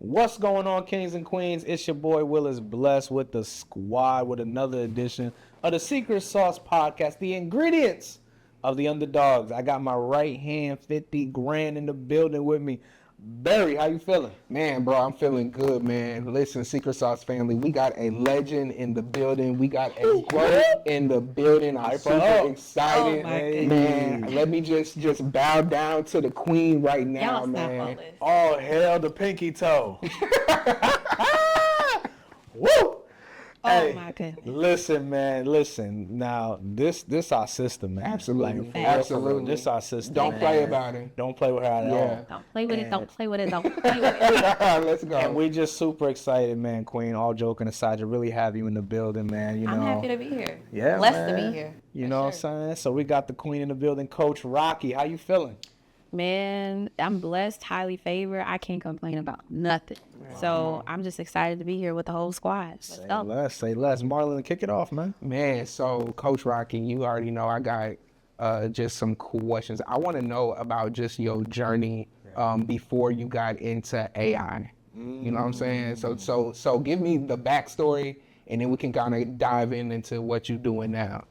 What's going on, kings and queens? It's your boy Willis Bless with the squad with another edition of the Secret Sauce Podcast, the ingredients of the underdogs. I got my right hand 50 grand in the building with me. Barry, how you feeling? Man, bro, I'm feeling good, man. Listen, Secret Sauce family, we got a legend in the building. We got a GOAT in the building. I'm super excited. Man, let me just bow down to the queen right now, man. Oh, hell, the pinky toe. Woo! Oh, my goodness. Listen, man, Now, this our sister, man. Absolutely. Like, Absolutely. This our sister. Don't man. play about it. Don't play with her at all. Don't play with it. Don't play with it. Don't play with it. Let's go. And we just super excited, man, Queen. All joking aside, to really have you in the building, man. You know, I'm happy to be here. Yeah, Blessed man. to be here. You know what I'm saying? So we got the queen in the building, Coach Rocky. How you feeling? Man, I'm blessed, highly favored. I can't complain about nothing. So I'm just excited to be here with the whole squad. Say less. Marlon, kick it off, man. Man, so Coach Rocky, you already know I got just some questions. I want to know about just your journey before you got into AI. You know what I'm saying? So give me the backstory, and then we can kind of dive into what you're doing now.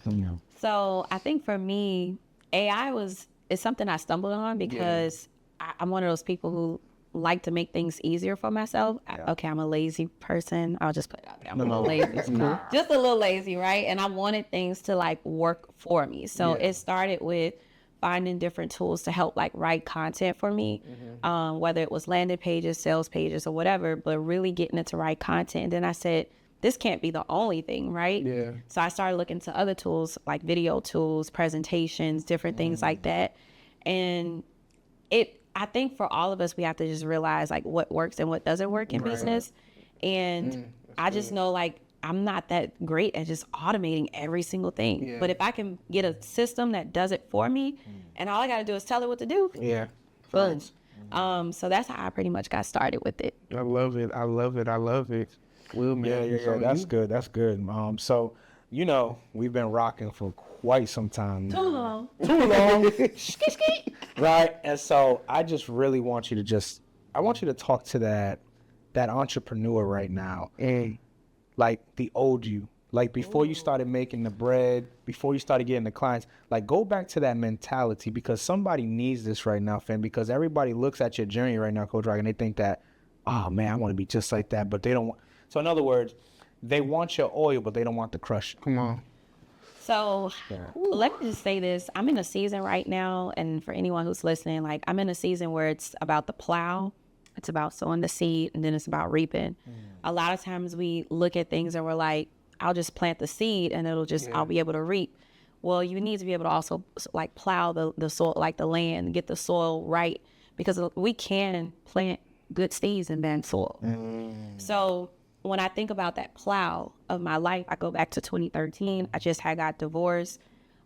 So I think for me, AI it's something I stumbled on because I'm one of those people who like to make things easier for myself. I'm a lazy person. I'll just put it out there. I'm a little lazy. Just a little lazy, right? And I wanted things to like work for me. So it started with finding different tools to help like write content for me, whether it was landing pages, sales pages, or whatever, but really getting it to write content. And then I said, this can't be the only thing, right? Yeah. So I started looking to other tools like video tools, presentations, different things like that. And I think for all of us, we have to just realize like what works and what doesn't work in business. And I just know like I'm not that great at just automating every single thing. Yeah. But if I can get a system that does it for me and all I got to do is tell it what to do. Yeah. Fun. So that's how I pretty much got started with it. I love it. Well, man, yeah. That's good. So, you know, we've been rocking for quite some time. Too long. Right? And so I just really want you to talk to that entrepreneur right now. And like the old you, like before you started making the bread, before you started getting the clients, like go back to that mentality, because somebody needs this right now, fam, because everybody looks at your journey right now, Coach Rock, and they think that, oh man, I want to be just like that, but they don't want. So in other words, they want your oil, but they don't want the crush. Come on. So let me just say this. I'm in a season right now, and for anyone who's listening, like I'm in a season where it's about the plow, it's about sowing the seed, and then it's about reaping. A lot of times we look at things and we're like, I'll just plant the seed and I'll be able to reap. Well, you need to be able to also like plow the soil, like the land, get the soil right, because we can plant good seeds in bad soil. So when I think about that plow of my life, I go back to 2013. I just got divorced.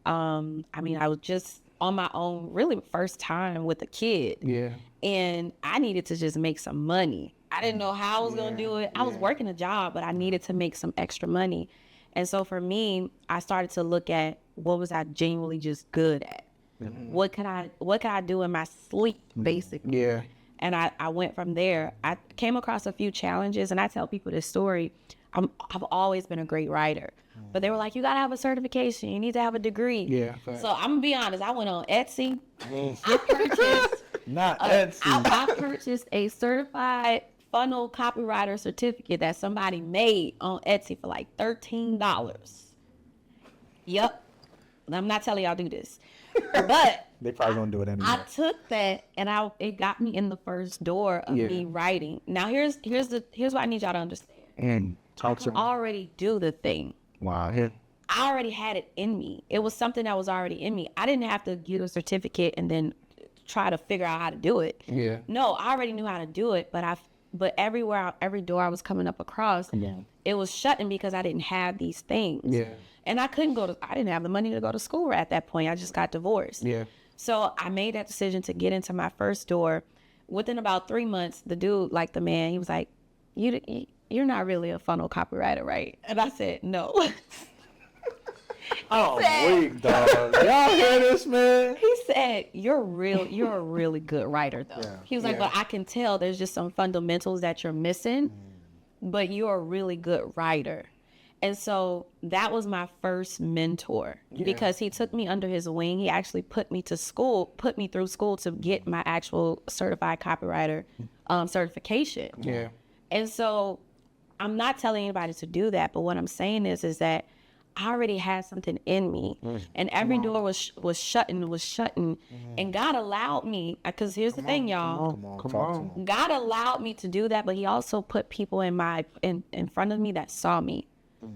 I was just on my own, really first time with a kid. Yeah. And I needed to just make some money. I didn't know how I was going to do it. I was working a job, but I needed to make some extra money. And so for me, I started to look at what was I genuinely just good at? What could I do in my sleep, basically? Yeah. And I went from there. I came across a few challenges, and I tell people this story. I've always been a great writer, but they were like, you got to have a certification. You need to have a degree. Yeah. So I'm going to be honest. I went on Etsy. I purchased I purchased a certified funnel copywriter certificate that somebody made on Etsy for like $13. Yep. I'm not telling y'all do this, but they probably gonna do it anyway. I took that and it got me in the first door of me writing. Now here's what I need y'all to understand. And I could already do the thing. Wow. Yeah. I already had it in me. It was something that was already in me. I didn't have to get a certificate and then try to figure out how to do it. Yeah. No, I already knew how to do it, but every door I was coming up across, it was shutting because I didn't have these things. Yeah. And I didn't have the money to go to school at that point. I just got divorced. Yeah. So I made that decision to get into my first door. Within about 3 months, the dude, like the man, he was like, you're not really a funnel copywriter, right? And I said, no. I'm weak, dog. Y'all hear this, man? He said, you're a really good writer, though. Yeah. He was like, but I can tell there's just some fundamentals that you're missing, but you're a really good writer. And so that was my first mentor because he took me under his wing. He actually put me through school to get my actual certified copywriter certification. Yeah. And so I'm not telling anybody to do that, but what I'm saying is that I already had something in me, and every door was shutting, and God allowed me, because here's the thing, y'all. Come on. God allowed me to do that, but he also put people in front of me that saw me,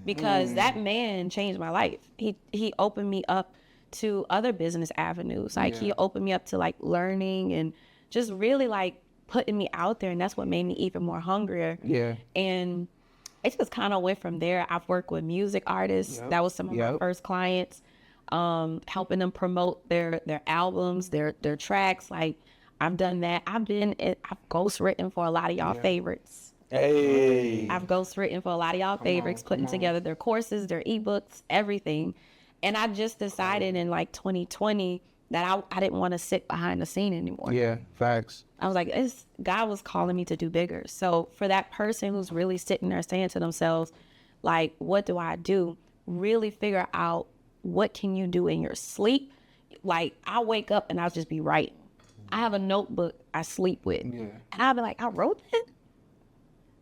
because that man changed my life. He opened me up to other business avenues. Like he opened me up to like learning and just really like putting me out there, and that's what made me even more hungrier. Yeah. And it just kind of went from there. I've worked with music artists. That was some of my first clients, helping them promote their albums, their tracks. Like I've done that. I've ghostwritten for a lot of y'all favorites. Hey. I've ghostwritten for a lot of y'all favorites, putting together their courses, their ebooks, everything. And I just decided in like 2020 that I didn't want to sit behind the scene anymore. Yeah, facts. I was like, God was calling me to do bigger. So for that person who's really sitting there saying to themselves, like, what do I do? Really figure out what can you do in your sleep. Like, I wake up and I'll just be writing. I have a notebook I sleep with. And I'll be like, I wrote that?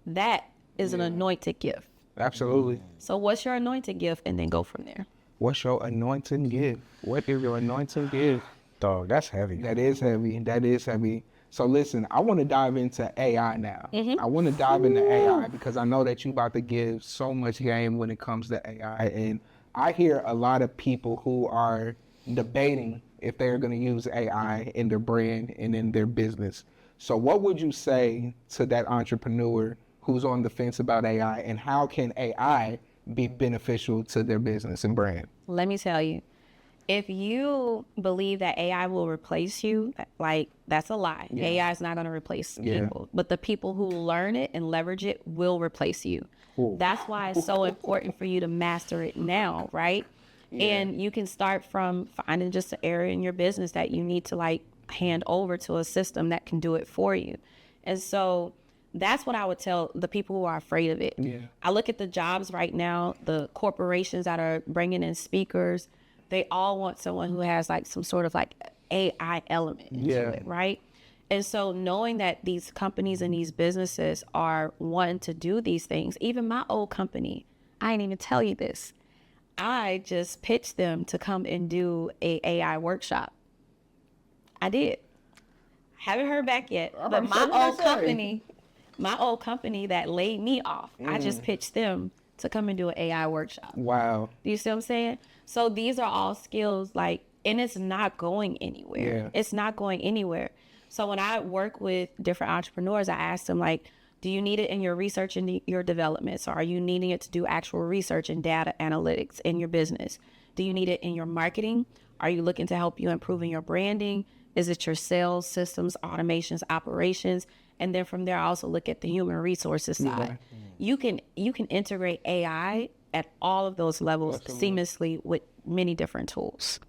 That is an anointed gift. Absolutely. So what's your anointed gift? And then go from there. What's your anointing gift? What is your anointing gift? Dog, that's heavy. That is heavy. So listen, I want to dive into AI now. I want to dive into AI because I know that you about to give so much game when it comes to AI. And I hear a lot of people who are debating if they're going to use AI in their brand and in their business. So what would you say to that entrepreneur who's on the fence about AI, and how can AI be beneficial to their business and brand? Let me tell you, if you believe that AI will replace you, like that's a lie. AI is not going to replace people, but the people who learn it and leverage it will replace you. That's why it's so important for you to master it now, right? And you can start from finding just an area in your business that you need to like hand over to a system that can do it for you. And so that's what I would tell the people who are afraid of it. I look at the jobs right now, the corporations that are bringing in speakers, they all want someone who has like some sort of like AI element into it, right? And so knowing that these companies and these businesses are wanting to do these things, even my old company, I didn't even tell you this. I just pitched them to come and do a AI workshop. I did. Haven't heard back yet, but my old company that laid me off, I just pitched them to come and do an AI workshop. Wow. Do you see what I'm saying? So these are all skills like, and it's not going anywhere. It's not going anywhere. So when I work with different entrepreneurs, I ask them like, do you need it in your research and your development? So are you needing it to do actual research and data analytics in your business? Do you need it in your marketing? Are you looking to help you improving your branding? Is it your sales, systems, automations, operations? And then from there, I also look at the human resources side. You can integrate AI at all of those levels seamlessly with many different tools.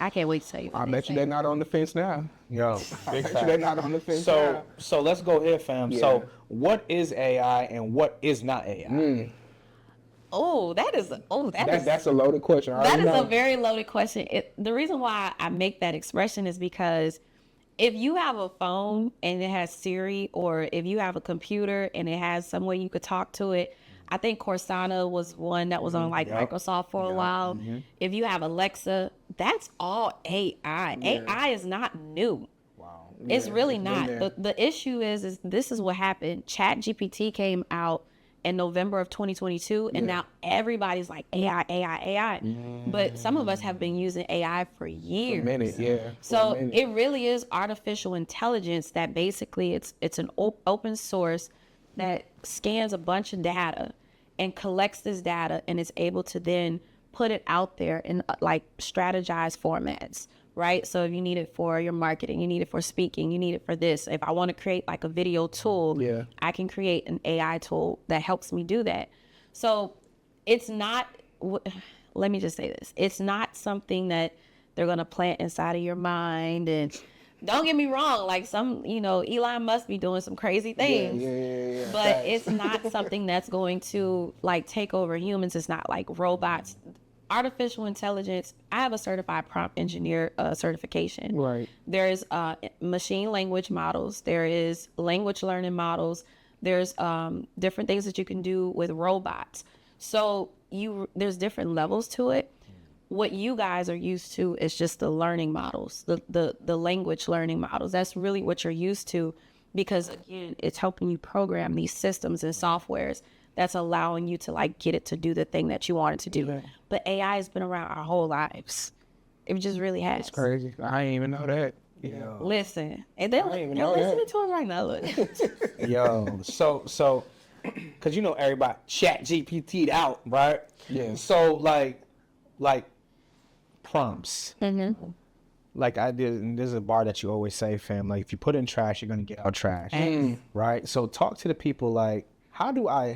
I can't wait to tell you. I bet you they're not on the fence now. Yo, I bet you they're not on the fence now. So let's go here, fam. So what is AI and what is not AI? That's a loaded question. That is a very loaded question. The reason why I make that expression is because if you have a phone and it has Siri, or if you have a computer and it has some way you could talk to it, I think Cortana was one that was on like Microsoft for a while. If you have Alexa, that's all AI. AI is not new. Wow. It's really not. The issue is this is what happened. ChatGPT came out in November of 2022, and now everybody's like AI. But some of us have been using AI for years. For a minute, So it really is artificial intelligence that basically it's an open source that scans a bunch of data and collects this data and is able to then put it out there in like strategized formats, right? So if you need it for your marketing, you need it for speaking, you need it for this. If I want to create like a video tool, I can create an AI tool that helps me do that. So it's not, let me just say this. It's not something that they're going to plant inside of your mind. And don't get me wrong, like Elon must be doing some crazy things. Yeah. But it's not something that's going to like take over humans. It's not like robots. Artificial intelligence, I have a certified prompt engineer certification. Right. There's machine language models. There is language learning models. There's different things that you can do with robots. So there's different levels to it. What you guys are used to is just the learning models, the language learning models. That's really what you're used to, because again, it's helping you program these systems and softwares that's allowing you to like get it to do the thing that you want it to do. Right. But AI has been around our whole lives. It just really has. It's crazy. I didn't even know that. Yo. Listen, and they're even they're know that. listening to us right now. Look. Yo, so, cause everybody chat GPT'd out, right? Yeah. So like prompts. Mm-hmm. Like I did, and there's a bar that you always say, fam. Like if you put in trash, you're gonna get out trash, right? So talk to the people. Like, how do I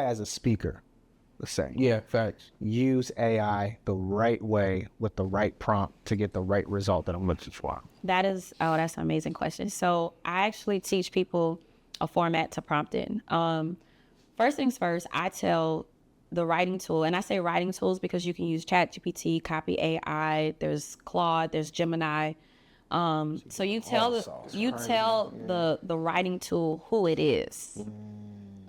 as a speaker, let's say, Yeah, facts. use AI the right way with the right prompt to get the right result that I'm looking for? That's an amazing question. So I actually teach people a format to prompt in. First things first, I tell the writing tool, and I say writing tools because you can use ChatGPT, Copy AI, there's Claude, there's Gemini. So you tell the writing tool who it is.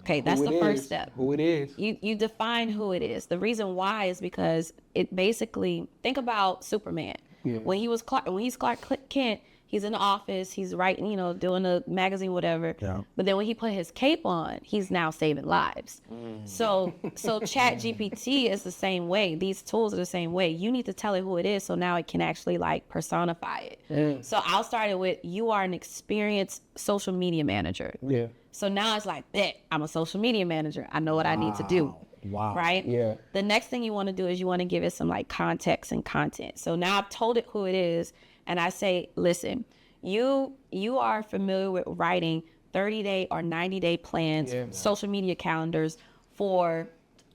Okay, that's the first step. Who it is. You define who it is. The reason why is because it basically, think about Superman. Yeah. When he's Clark Kent, he's in the office, he's writing, doing a magazine, whatever. Yeah. But then when he put his cape on, he's now saving lives. So Chat GPT is the same way. These tools are the same way. You need to tell it who it is so now it can actually like personify it. So I'll start it with, you are an experienced social media manager. Yeah. So now it's like, bet, I'm a social media manager. I know what I need to do. Wow. Right? Yeah. The next thing you want to do is you want to give it some like context and content. So now I've told it who it is, and I say, listen, you are familiar with writing 30-day or 90-day plans, social media calendars for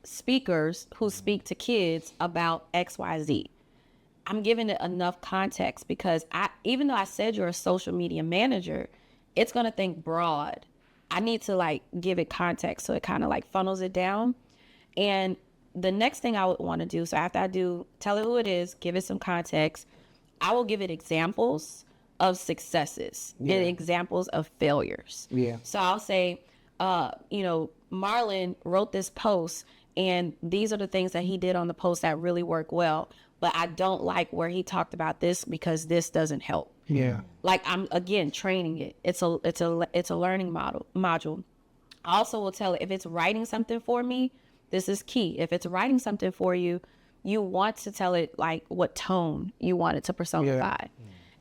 speakers who speak to kids about XYZ. I'm giving it enough context because even though I said you're a social media manager, it's going to think broad. I need to like give it context so it kind of like funnels it down. And the next thing I would want to do, so after I do tell it who it is, give it some context, I will give it examples of successes and examples of failures. Yeah. So I'll say, Marlon wrote this post and these are the things that he did on the post that really work well. But I don't like where he talked about this because this doesn't help. Yeah. Like I'm again training it. It's a learning module. I also will tell it if it's writing something for me, this is key. If it's writing something for you, you want to tell it like what tone you want it to personify. Yeah.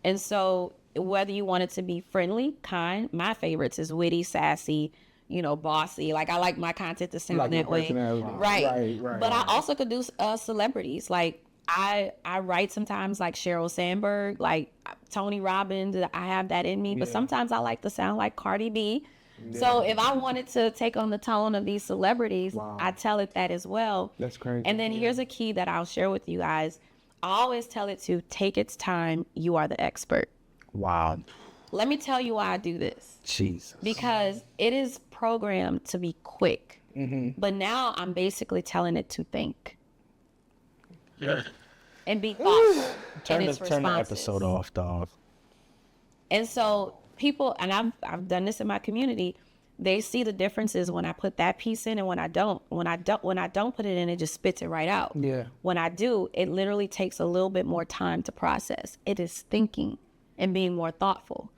And so whether you want it to be friendly, kind, my favorites is witty, sassy, bossy. Like I like my content to sound like that way. Right. But I also could do celebrities. Like I write sometimes like Sheryl Sandberg, like Tony Robbins. I have that in me. But sometimes I like to sound like Cardi B. Yeah. So if I wanted to take on the tone of these celebrities, I tell it that as well. That's crazy. And then here's a key that I'll share with you guys. I always tell it to take its time. You are the expert. Wow. Let me tell you why I do this. Jesus. Because it is programmed to be quick. Mm-hmm. But now I'm basically telling it to think. Yeah. And be thoughtful. Turn the episode off, dog. And so people, and I've done this in my community, they see the differences when I put that piece in and when I don't. When I don't put it in, it just spits it right out. Yeah. When I do, it literally takes a little bit more time to process. It is thinking and being more thoughtful.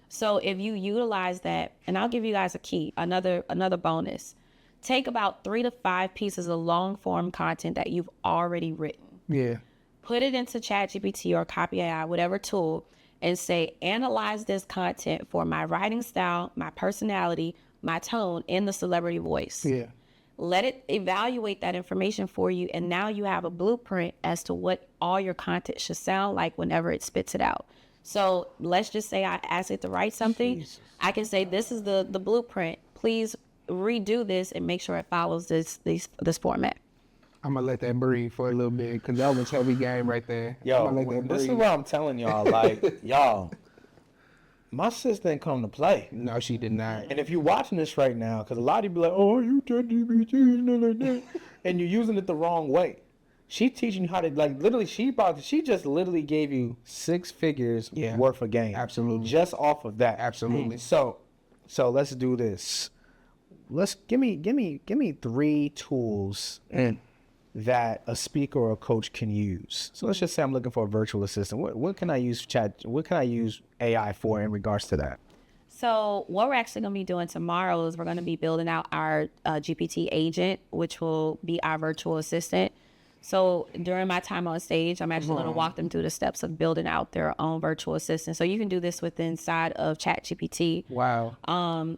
So if you utilize that, and I'll give you guys a key, another bonus. Take about 3 to 5 pieces of long form content that you've already written. Yeah. Put it into ChatGPT or Copy AI, whatever tool, and say, analyze this content for my writing style, my personality, my tone, and the celebrity voice. Yeah. Let it evaluate that information for you, and now you have a blueprint as to what all your content should sound like whenever it spits it out. So let's just say I ask it to write something. Jesus. I can say, this is the blueprint. Please redo this and make sure it follows this format. I'm gonna let that breathe for a little bit because that was heavy game right there. Yo, I'm gonna let that this is breathe. what I'm telling y'all. Like, y'all, my sis didn't come to play. No, she did not. And if you're watching this right now, because a lot of you be like, oh, you ChatGPT, and you're using it the wrong way. She teaching you how to, like, literally, she just literally gave you 6 figures worth of game. Absolutely. Just off of that. Absolutely. So let's do this. Give me 3 tools that a speaker or a coach can use. So let's just say I'm looking for a virtual assistant. What can I use what can I use AI for in regards to that? So what we're actually going to be doing tomorrow is we're going to be building out our GPT agent, which will be our virtual assistant. So during my time on stage, I'm actually going to walk them through the steps of building out their own virtual assistant. So you can do this within inside of ChatGPT. Wow.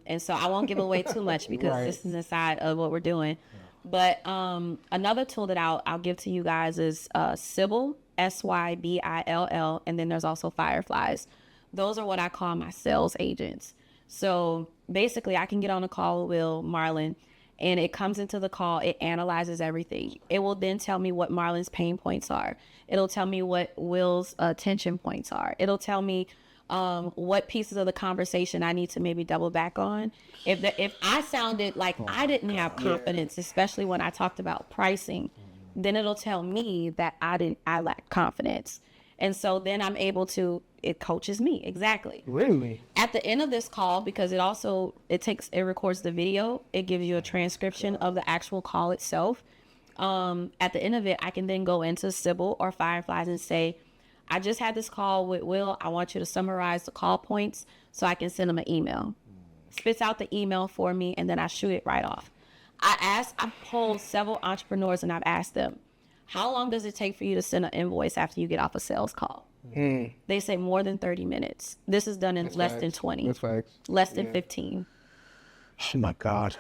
And so I won't give away too much because this is inside of what we're doing. But another tool that I'll give to you guys is Sybil, Sybill, and then there's also Fireflies. Those are what I call my sales agents. So basically, I can get on a call with Marlon, and it comes into the call. It analyzes everything. It will then tell me what Marlon's pain points are. It'll tell me what Will's tension points are. It'll tell me what pieces of the conversation I need to maybe double back on. If I sounded like I didn't have confidence, especially when I talked about pricing, then it'll tell me that I lack confidence. And so then I'm able to, it coaches me. Exactly. Really? At the end of this call, because it records the video, it gives you a transcription of the actual call itself. At the end of it, I can then go into Sybil or Fireflies and say, I just had this call with Will. I want you to summarize the call points so I can send him an email. Spits out the email for me, and then I shoot it right off. I polled several entrepreneurs, and I've asked them, how long does it take for you to send an invoice after you get off a sales call? They say more than 30 minutes. This is done in less than 20. That's facts. Less than 15. Oh my God.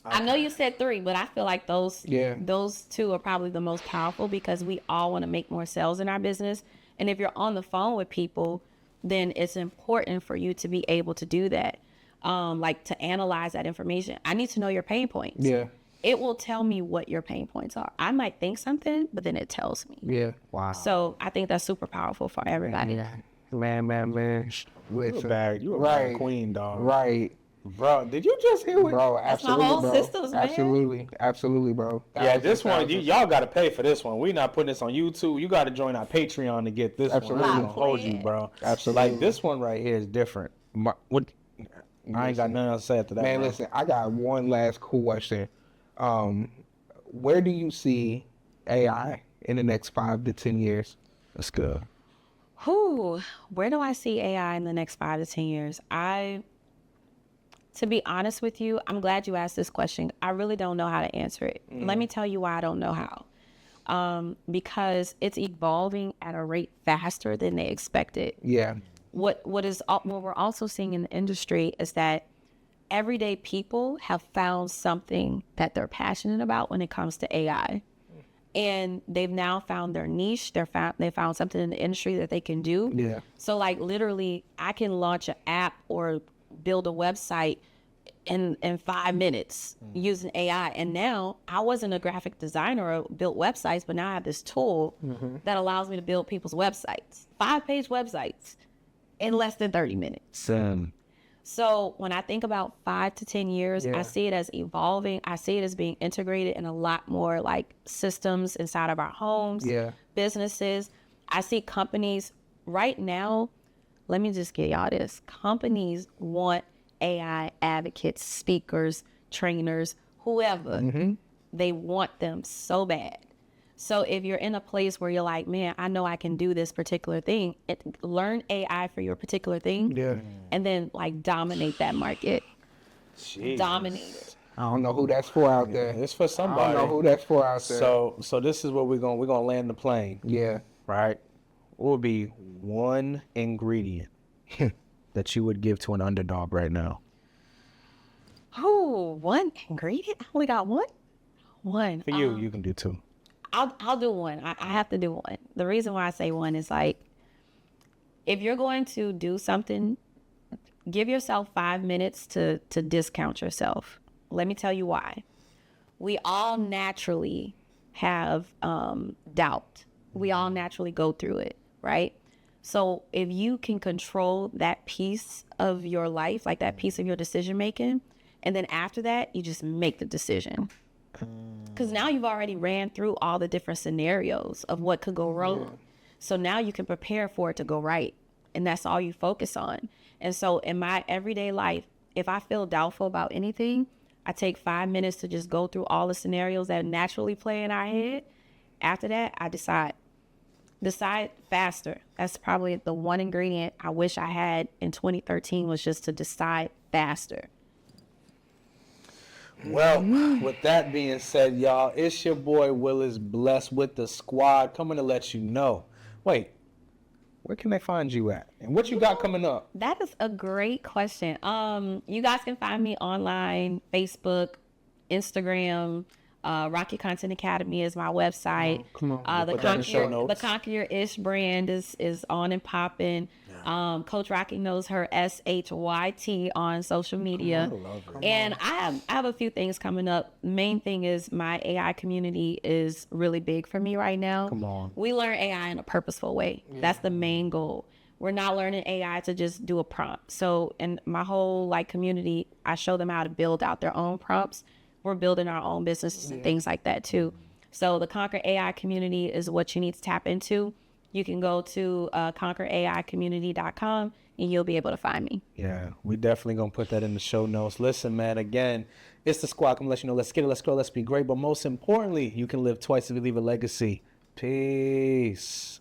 I know you said 3, but I feel like those 2 are probably the most powerful because we all want to make more sales in our business. And if you're on the phone with people, then it's important for you to be able to do that. Like to analyze that information. I need to know your pain points. Yeah. It will tell me what your pain points are. I might think something, but then it tells me. Yeah. Wow. So I think that's super powerful for everybody. Man. You a bad queen, dog. Right. Bro, did you just hear what? Bro, That's my absolutely, whole bro. systems, man. Absolutely, bro. Yeah, this one, y'all got to pay for this one. We not putting this on YouTube. You got to join our Patreon to get this Absolutely. one. I'm gonna hold you, bro. Absolutely. Like, this one right here is different. What? I ain't got nothing else to say after that. Man, bro. listen, I got one last question. Where do you see AI in the next 5 to 10 years? That's good. Where do I see AI in the next 5 to 10 years? To be honest with you, I'm glad you asked this question. I really don't know how to answer it. Let me tell you why I don't know how. Because it's evolving at a rate faster than they expected. Yeah. What we're also seeing in the industry is that everyday people have found something that they're passionate about when it comes to AI. And they've now found their niche. They found something in the industry that they can do. Yeah. So like literally I can launch an app or build a website in 5 minutes using AI. And now I wasn't a graphic designer or built websites, but now I have this tool that allows me to build people's websites, 5-page websites in less than 30 minutes. So when I think about 5 to 10 years, I see it as evolving. I see it as being integrated in a lot more like systems inside of our homes, businesses. I see companies right now. Let me just get y'all this. Companies want AI advocates, speakers, trainers, whoever. They want them so bad. So if you're in a place where you're like, man, I know I can do this particular thing, learn AI for your particular thing, and then like dominate that market. Jesus. Dominate it. I don't know who that's for out there. It's for somebody. I don't know who that's for out there. So this is what we're gonna land the plane. Yeah. Right. What would be one ingredient that you would give to an underdog right now? One ingredient? I only got one. One. For you, you can do 2. I'll do one. I have to do one. The reason why I say one is like, if you're going to do something, give yourself 5 minutes to discount yourself. Let me tell you why. We all naturally have doubt. We all naturally go through it, right? So if you can control that piece of your life, like that piece of your decision making, and then after that, you just make the decision. Because now you've already ran through all the different scenarios of what could go wrong. Yeah. So now you can prepare for it to go right. And that's all you focus on. And so in my everyday life, if I feel doubtful about anything, I take 5 minutes to just go through all the scenarios that naturally play in our head. After that, I decide faster. That's probably the one ingredient I wish I had in 2013 was just to decide faster. Well, with that being said, y'all, it's your boy Willis Blessed with the squad coming to let you know. Wait, where can they find you at? And what you got coming up? That is a great question. You guys can find me online, Facebook, Instagram. Rocky Content Academy is my website. Come on, the Conquer Your Ish brand is on and popping. Coach Rocky knows her SHYT on social media. And I have a few things coming up. Main thing is my AI community is really big for me right now. Come on. We learn AI in a purposeful way. Yeah. That's the main goal. We're not learning AI to just do a prompt. So in my whole community, I show them how to build out their own prompts. We're building our own businesses and things like that too. So the Conquer AI community is what you need to tap into. You can go to conqueraicommunity.com and you'll be able to find me. Yeah, we definitely going to put that in the show notes. Listen, man, again, it's the squad. I'm going to let you know, let's get it, let's go, let's be great. But most importantly, you can live twice if you leave a legacy. Peace.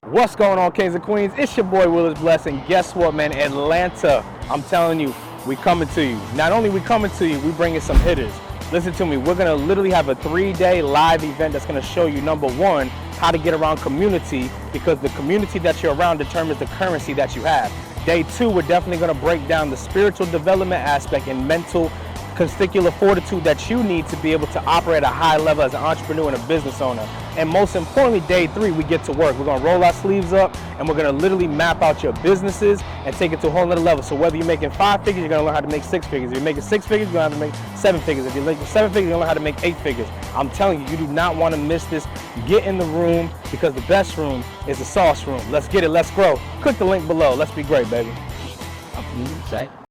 What's going on, kings and queens? It's your boy Willis Blessed, and guess what, man? Atlanta, I'm telling you, we coming to you. Not only we coming to you, we bringing some hitters. Listen to me, we're gonna literally have a 3-day live event that's gonna show you, number one, how to get around community, because the community that you're around determines the currency that you have. Day 2, we're definitely gonna break down the spiritual development aspect and mental testicular fortitude that you need to be able to operate at a high level as an entrepreneur and a business owner. And most importantly, day 3, we get to work. We're gonna roll our sleeves up and we're gonna literally map out your businesses and take it to a whole nother level. So whether you're making 5 figures, you're gonna learn how to make 6 figures. If you're making 6 figures, you're gonna have to make 7 figures. If you're making 7 figures, you're gonna learn how to make 8 figures. I'm telling you, you do not wanna miss this. Get in the room, because the best room is the sauce room. Let's get it, let's grow. Click the link below. Let's be great, baby.